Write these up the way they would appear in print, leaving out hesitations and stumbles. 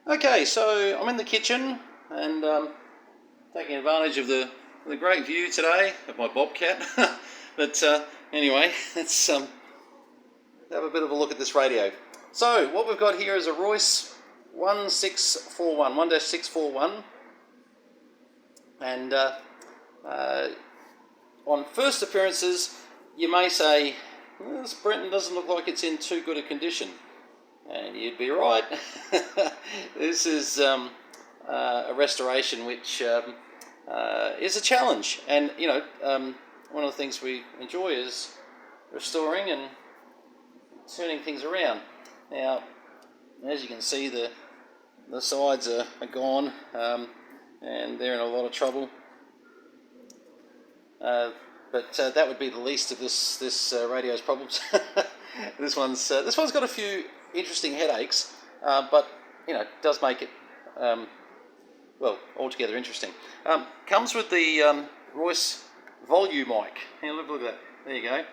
Okay, so I'm in the kitchen and taking advantage of the great view today of my bobcat. But anyway, let's have a bit of a look at this radio. So what we've got here is a Royce 1641, 1-641, and on first appearances you may say, well, this Brenton doesn't look like it's in too good a condition. And you'd be right. This is a restoration which is a challenge, and one of the things we enjoy is restoring and turning things around. Now, as you can see, the sides are gone, and they're in a lot of trouble. But that would be the least of this radio's problems. This one's got a few interesting headaches, but does make it altogether interesting. Comes with the Royce volume mic. Here, look at that. There you go,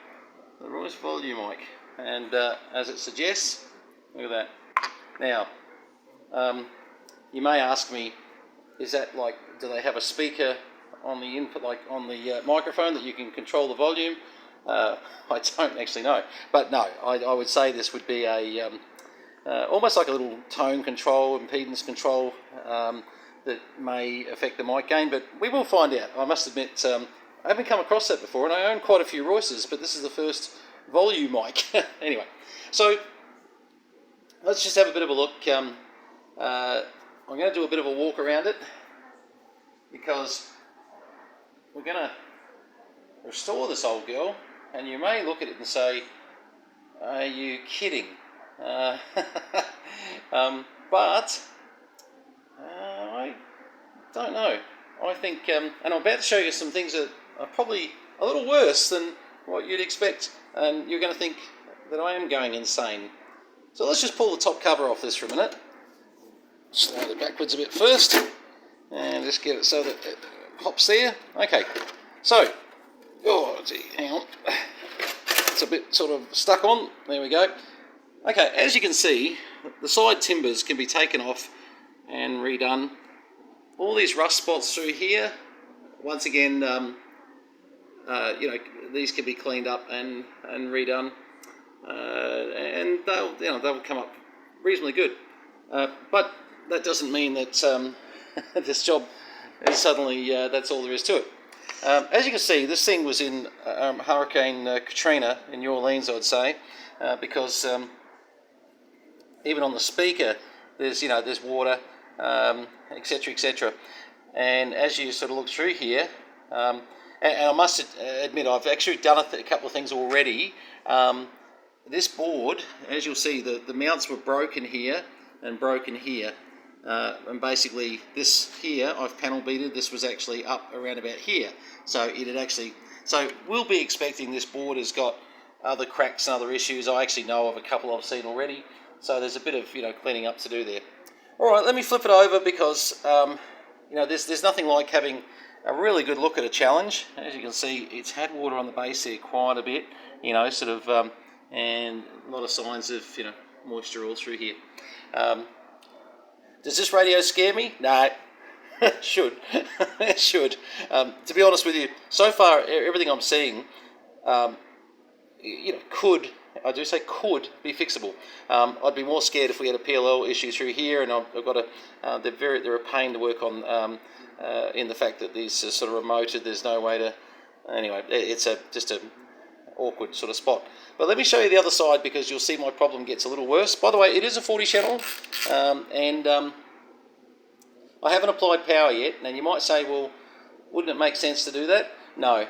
the Royce volume mic, and as it suggests, look at that. Now, you may ask me, is that like, do they have a speaker on the input, like on the microphone, that you can control the volume? I don't actually know, but no, I would say this would be a almost like a little tone control, impedance control that may affect the mic gain, but we will find out. I must admit, I haven't come across that before, and I own quite a few Royces, but this is the first volume mic. Anyway, so let's just have a bit of a look. I'm going to do a bit of a walk around it, because we're going to restore this old girl, and you may look at it and say, are you kidding? But I don't know. I think, and I'm about to show you some things that are probably a little worse than what you'd expect, and you're going to think that I am going insane. So let's just pull the top cover off this for a minute. Slide it backwards a bit first, and just get it so that it pops there. Okay, so, hang on. It's a bit sort of stuck on. There we go. Okay, as you can see, the side timbers can be taken off and redone. All these rust spots through here, once again, these can be cleaned up and redone, and they'll come up reasonably good. But that doesn't mean that this job is suddenly that's all there is to it. As you can see, this thing was in Hurricane Katrina in New Orleans, I would say, because even on the speaker, there's water, etc., etc. And as you sort of look through here, and I must admit, I've actually done a couple of things already. This board, as you'll see, the mounts were broken here and broken here. And basically this here, I've panel beaded. This was actually up around about here. So we'll be expecting this board has got other cracks and other issues. I actually know of a couple I've seen already. So there's a bit of cleaning up to do there. All right, let me flip it over, because there's nothing like having a really good look at a challenge. As you can see, it's had water on the base here quite a bit, and a lot of signs of moisture all through here. Does this radio scare me? No. It should. It should. To be honest with you, so far everything I'm seeing, could be fixable. I'd be more scared if we had a PLL issue through here, and I've got they're a pain to work on, in the fact that these are sort of remoted. There's no way to. Anyway, it's just a awkward sort of spot. But let me show you the other side, because you'll see my problem gets a little worse. By the way, it is a 40 channel, and I haven't applied power yet. And you might say, well, wouldn't it make sense to do that? No.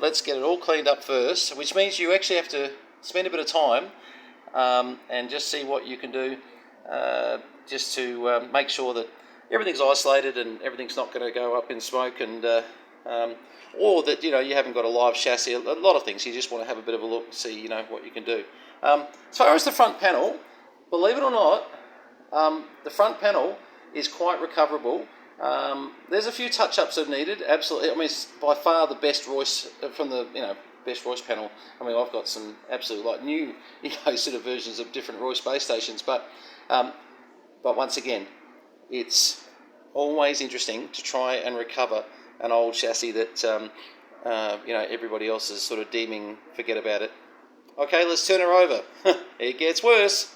Let's get it all cleaned up first, which means you actually have to spend a bit of time and just see what you can do, just to make sure that everything's isolated and everything's not going to go up in smoke, and or that you haven't got a live chassis. A lot of things you just want to have a bit of a look and see what you can do. As far as the front panel, believe it or not, the front panel is quite recoverable. There's a few touch-ups that are needed. Absolutely, I mean, it's by far the best Royce from the best Royce panel. I mean, I've got some absolute new sort of versions of different Royce base stations, but But once again, it's always interesting to try and recover an old chassis that everybody else is sort of deeming forget about it. Okay, let's turn her over. It gets worse.